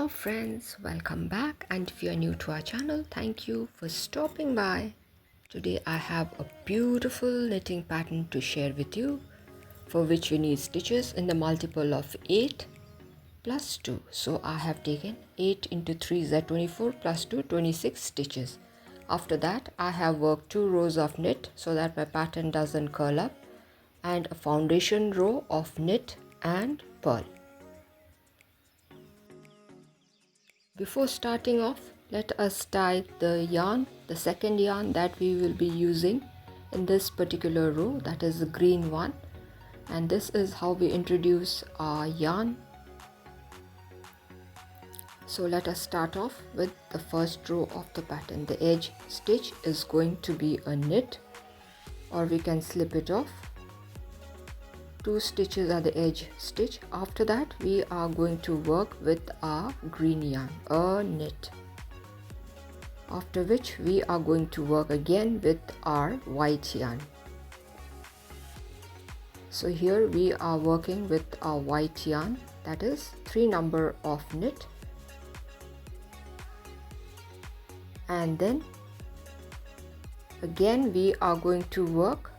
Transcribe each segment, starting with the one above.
Hello friends, welcome back, and if you are new to our channel, thank you for stopping by. Today I have a beautiful knitting pattern to share with you, for which we need stitches in the multiple of 8 plus 2. So I have taken 8 into 3 is 24 plus 2 26 stitches. After that I have worked 2 rows of knit so that my pattern doesn't curl up, and a foundation row of knit and purl. Before starting off, let us tie the yarn, the second yarn that we will be using in this particular row, that is the green one, and this is how we introduce our yarn. So let us start off with the first row of the pattern. The edge stitch is going to be a knit, or we can slip it off. 2 stitches at the edge stitch. After that we are going to work with our green yarn, a knit, after which we are going to work again with our white yarn. So here we are working with our white yarn, that is 3 number of knit, and then again we are going to work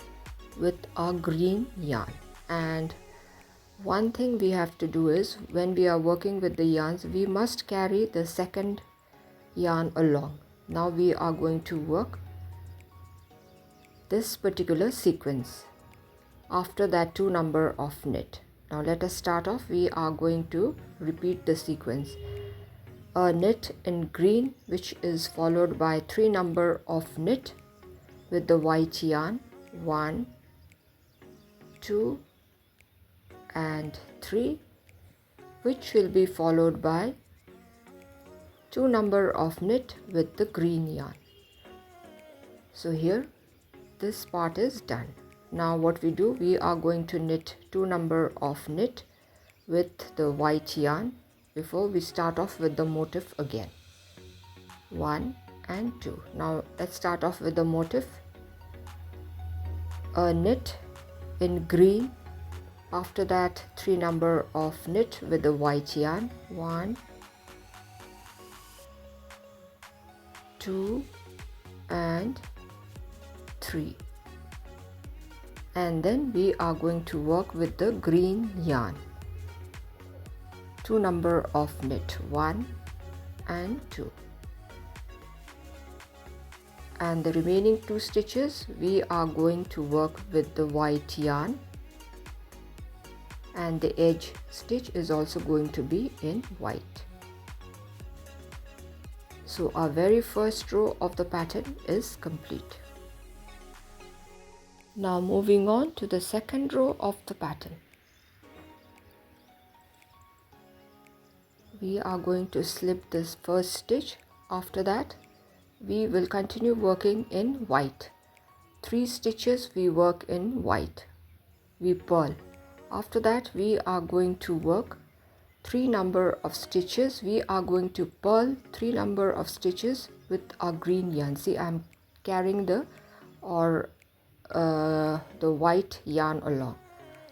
with our green yarn. And one thing we have to do is, when we are working with the yarns, we must carry the second yarn along. Now we are going to work this particular sequence after that 2 number of knit. Now let us start off. We are going to repeat the sequence: a knit in green, which is followed by 3 number of knit with the white yarn, 1 2 and 3, which will be followed by 2 number of knit with the green yarn. So here this part is done. Now what we do, we are going to knit 2 number of knit with the white yarn before we start off with the motif again, 1 and 2. Now let's start off with the motif: a knit in green, after that 3 number of knit with the white yarn, 1 2 and 3, and then we are going to work with the green yarn, 2 number of knit, 1 and 2, and the remaining 2 stitches we are going to work with the white yarn, and the edge stitch is also going to be in white. So our very first row of the pattern is complete. Now moving on to the second row of the pattern. We are going to slip this first stitch. After that we will continue working in white. 3 stitches we work in white, we purl. After that we are going to work 3 number of stitches. We are going to purl 3 number of stitches with our green yarn. See, I'm carrying the white yarn along.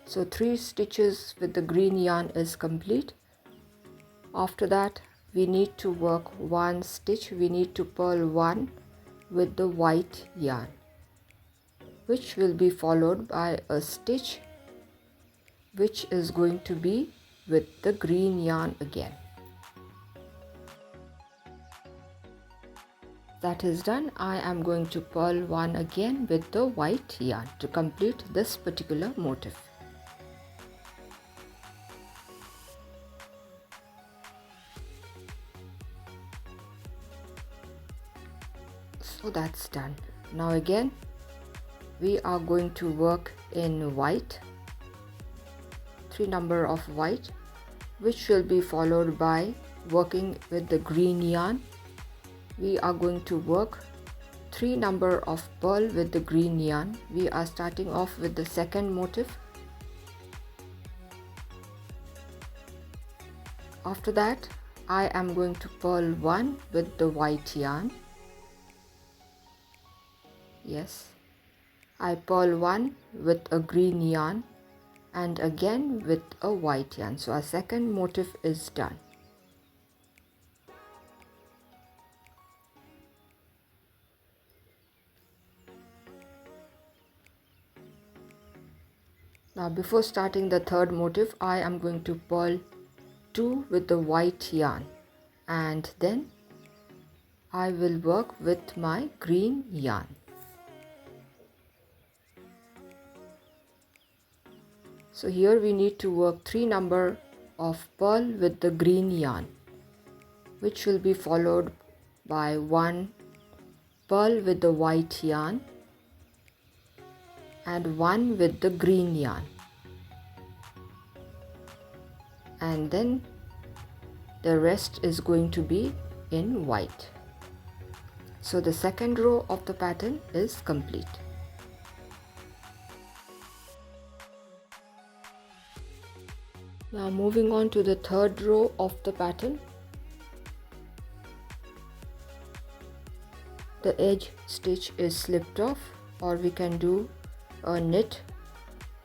So 3 stitches with the green yarn is complete. After that we need to work 1 stitch. We need to purl 1 with the white yarn, which will be followed by a stitch which is going to be with the green yarn again. That is done. I am going to purl 1 again with the white yarn to complete this particular motif. So that's done. Now again we are going to work in white, 3 number of white, which will be followed by working with the green yarn. We are going to work 3 number of purl with the green yarn. We are starting off with the second motif. After that I am going to purl 1 with the white yarn. Yes, I purl 1 with a green yarn and again with a white yarn. So our second motif is done. Now before starting the third motif, I am going to purl 2 with the white yarn, and then I will work with my green yarn. So here we need to work 3 number of purl with the green yarn, which will be followed by 1 purl with the white yarn and 1 with the green yarn, and then the rest is going to be in white. So the second row of the pattern is complete. Now moving on to the third row of the pattern. The edge stitch is slipped off, or we can do a knit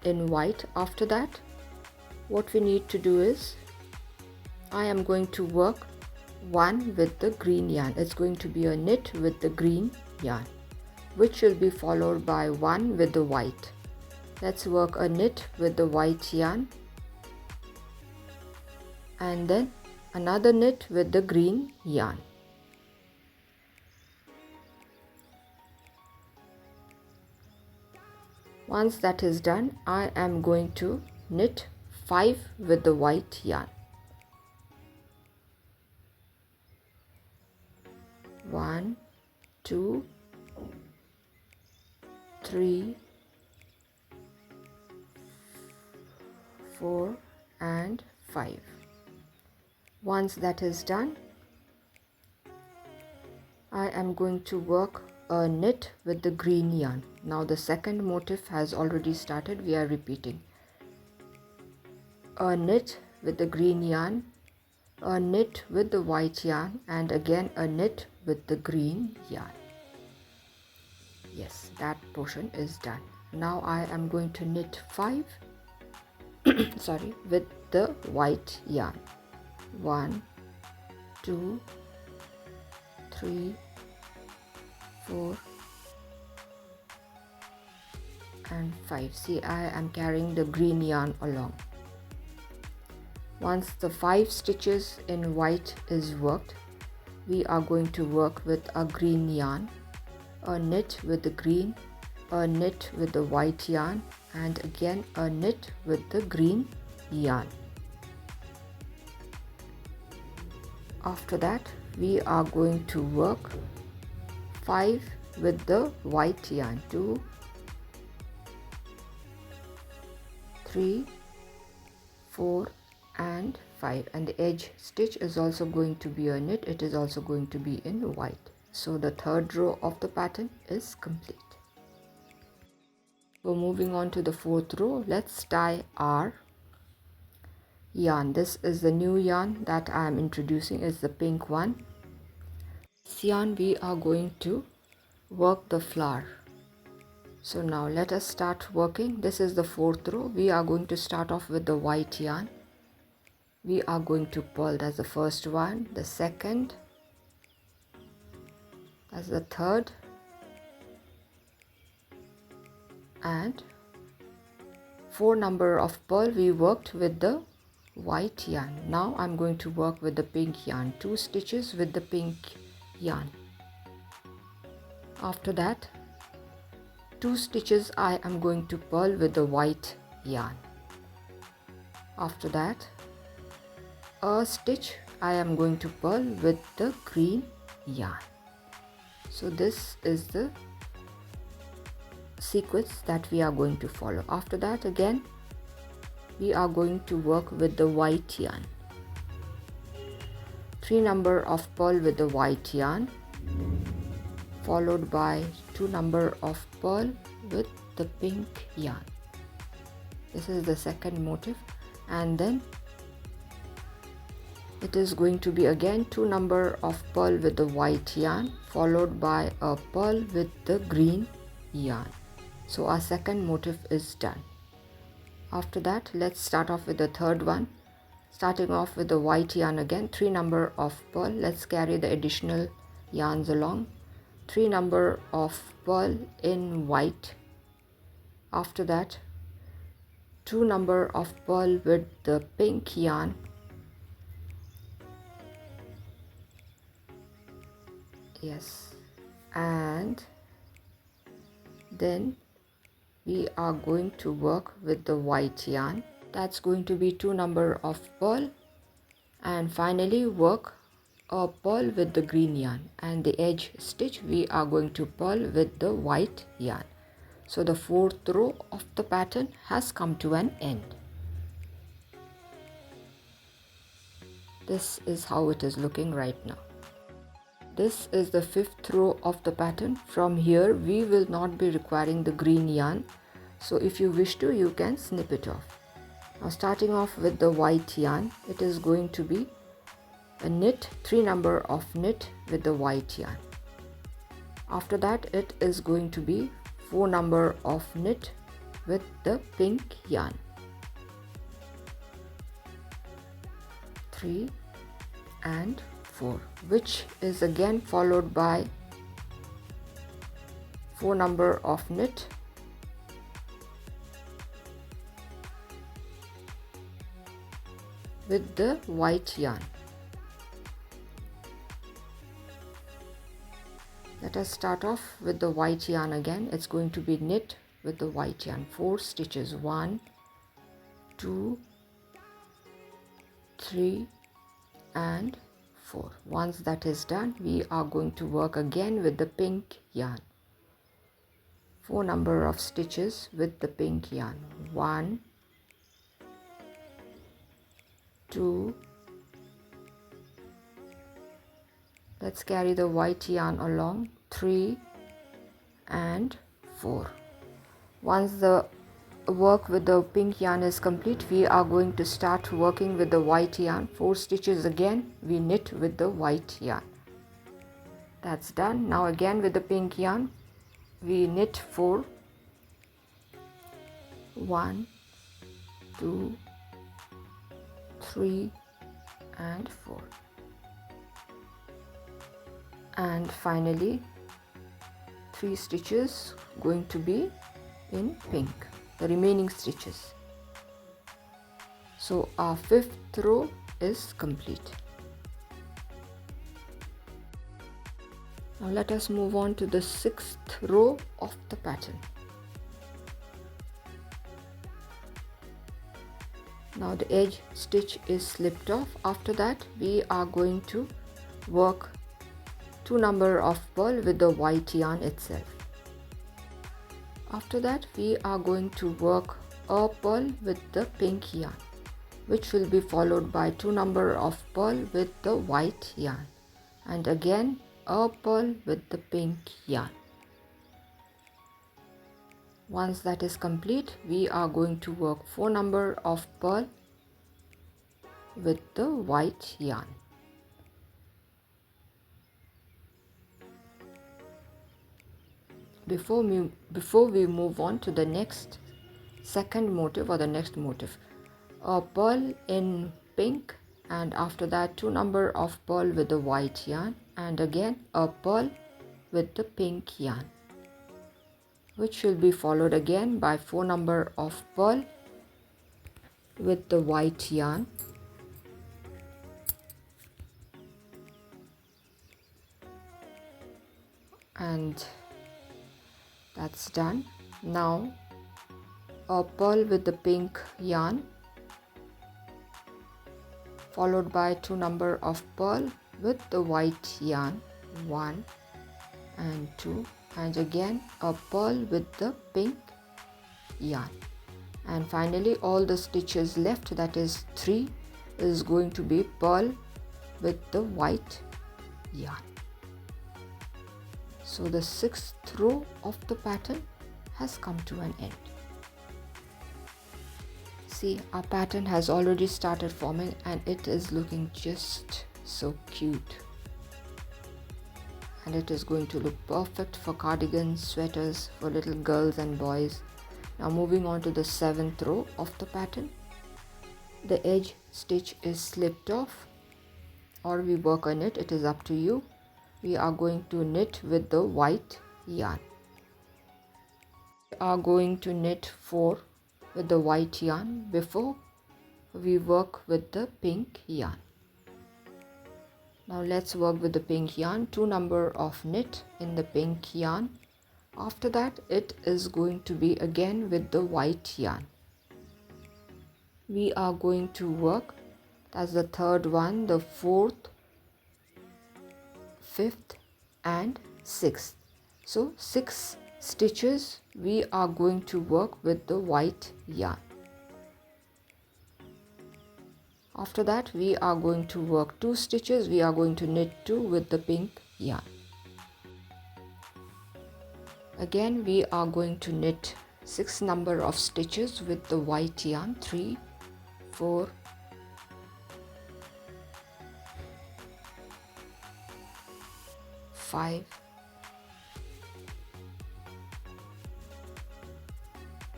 in white. After that, what we need to do is, I am going to work 1 with the green yarn. It's going to be a knit with the green yarn, which will be followed by 1 with the white. Let's work a knit with the white yarn, and then another knit with the green yarn. Once that is done, I am going to knit 5 with the white yarn. 1, 2, 3, 4 and 5. Once that is done, I am going to work a knit with the green yarn. Now the second motif has already started, we are repeating. A knit with the green yarn, a knit with the white yarn, and again a knit with the green yarn. Yes, that portion is done. Now I am going to knit 5 with the white yarn. 1, 2, 3, 4 and 5. See, I am carrying the green yarn along. Once the 5 stitches in white is worked, we are going to work with a green yarn, a knit with the green, a knit with the white yarn, and again a knit with the green yarn. After that, we are going to work 5 with the white yarn. 2, 3, 4 and 5, and the edge stitch is also going to be a knit. It is also going to be in white. So the third row of the pattern is complete. So moving on to the fourth row, let's tie our yarn. This is the new yarn that I am introducing, is the pink one. This yarn we are going to work the flower. So now let us start working. This is the fourth row. We are going to start off with the white yarn. We are going to purl. That's the first one, the second, that's the third, and 4 number of purl we worked with the white yarn. Now I'm going to work with the pink yarn, 2 stitches with the pink yarn. After that, 2 stitches I am going to purl with the white yarn. After that, a stitch I am going to purl with the green yarn. So this is the sequence that we are going to follow. After that, again we are going to work with the white yarn. 3 number of purl with the white yarn, followed by 2 number of purl with the pink yarn. This is the second motif, and then it is going to be again 2 number of purl with the white yarn, followed by a purl with the green yarn. So our second motif is done. After that, let's start off with the third one. Starting off with the white yarn again, 3 number of purl. Let's carry the additional yarns along. 3 number of purl in white. After that, 2 number of pearl with the pink yarn, yes, and then we are going to work with the white yarn. That's going to be 2 number of pearl, and finally work a pearl with the green yarn, and the edge stitch we are going to pearl with the white yarn. So the 4th row of the pattern has come to an end. This is how it is looking right now. This is the 5th row of the pattern. From here we will not be requiring the green yarn, so if you wish to, you can snip it off. Now starting off with the white yarn, it is going to be a knit, 3 number of knit with the white yarn. After that it is going to be 4 number of knit with the pink yarn, 3 and 4, which is again followed by 4 number of knit with the white yarn. Let us start off with the white yarn again. It's going to be knit with the white yarn, 4 stitches, 1, 2, 3 and 4. Once that is done, we are going to work again with the pink yarn, 4 number of stitches with the pink yarn, 1, 2, let's carry the white yarn along, 3 and 4. Once the work with the pink yarn is complete, we are going to start working with the white yarn, 4 stitches again, we knit with the white yarn. That's done. Now again with the pink yarn, we knit 4, 1, 2, 3 and 4, and finally 3 stitches going to be in pink, the remaining stitches. So our 5th row is complete. Now let us move on to the 6th row of the pattern. Now the edge stitch is slipped off. After that we are going to work 2 number of pearl with the white yarn itself. After that we are going to work a pearl with the pink yarn, which will be followed by 2 number of pearl with the white yarn, and again a pearl with the pink yarn. Once that is complete, we are going to work 4 number of pearl with the white yarn. Before we move on to the next second motif or the next motif, a pearl in pink, and after that 2 number of pearl with the white yarn, and again a pearl with the pink yarn, which will be followed again by 4 number of pearl with the white yarn, and that's done. Now a pearl with the pink yarn followed by 2 number of pearl with the white yarn, 1 and 2, and again a pearl with the pink yarn, and finally all the stitches left, that is 3, is going to be pearl with the white yarn. So the 6th row of the pattern has come to an end. See, our pattern has already started forming and it is looking just so cute, and it is going to look perfect for cardigans, sweaters for little girls and boys. Now moving on to the 7th row of the pattern, the edge stitch is slipped off, or we work on it, it is up to you. We are going to knit with the white yarn. We are going to knit 4 with the white yarn before we work with the pink yarn. Now let's work with the pink yarn. 2 number of knit in the pink yarn. After that it is going to be again with the white yarn. We are going to work, that's the third one, the 4th, 5th and 6th. So 6 stitches we are going to work with the white yarn. After that we are going to work 2 stitches. We are going to knit 2 with the pink yarn. Again we are going to knit 6 number of stitches with the white yarn. 3, 4, 5,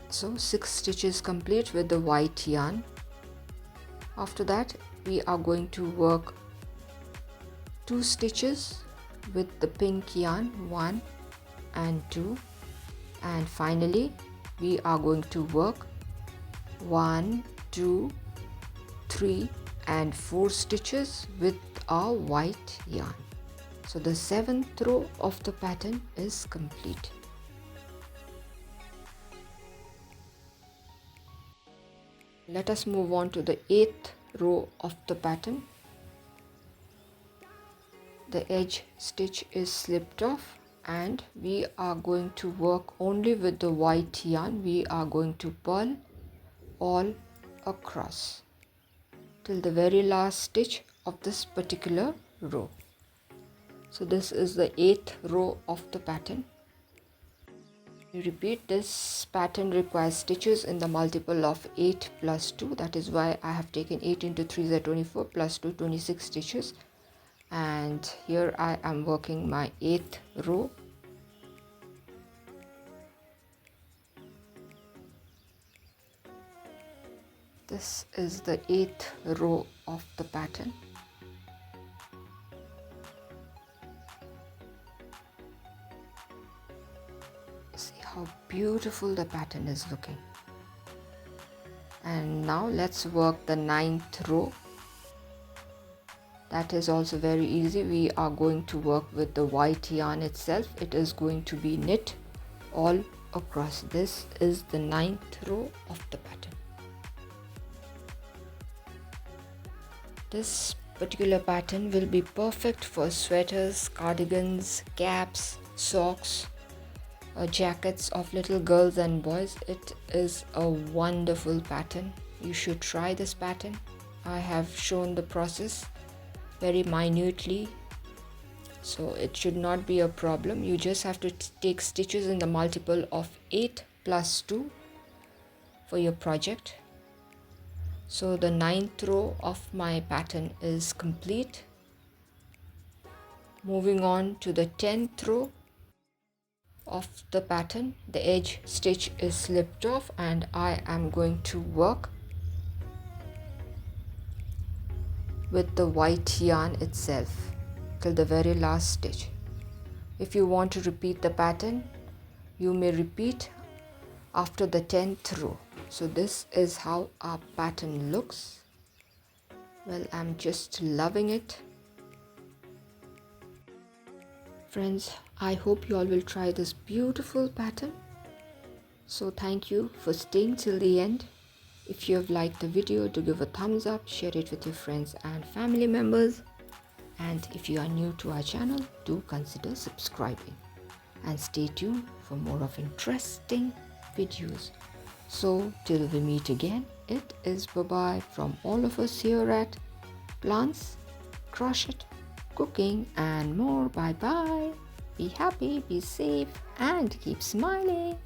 6 stitches complete with the white yarn. After that we are going to work 2 stitches with the pink yarn, 1 and 2, and finally we are going to work 1, 2, 3 and 4 stitches with our white yarn. So the 7th row of the pattern is complete. Let us move on to the 8th row of the pattern. The edge stitch is slipped off and we are going to work only with the white yarn. We are going to purl all across till the very last stitch of this particular row. So this is the 8th row of the pattern. We repeat, this pattern requires stitches in the multiple of 8 plus 2. That is why I have taken 8 into 3 is 24 plus 2, 26 stitches. And here I am working my 8th row. This is the 8th row of the pattern. See how beautiful the pattern is looking. And now let's work the 9th row. That is also very easy. We are going to work with the white yarn itself. It is going to be knit all across. This is the 9th row of the pattern. This particular pattern will be perfect for sweaters, cardigans, caps, socks, jackets of little girls and boys. It is a wonderful pattern. You should try this pattern. I have shown the process very minutely, so it should not be a problem. You just have to take stitches in the multiple of 8 plus 2 for your project. So the 9th row of my pattern is complete. Moving on to the 10th row of the pattern. The edge stitch is slipped off and I am going to work with the white yarn itself till the very last stitch. If you want to repeat the pattern, you may repeat after the 10th row. So this is how our pattern looks. Well, I'm just loving it. Friends, I hope you all will try this beautiful pattern. So thank you for staying till the end. If you have liked the video, do give a thumbs up, share it with your friends and family members. And if you are new to our channel, do consider subscribing. And stay tuned for more of interesting videos. So till we meet again, it is bye-bye from all of us here at Plants, Crochet, Cooking and more. Bye-bye. Be happy, be safe and keep smiling.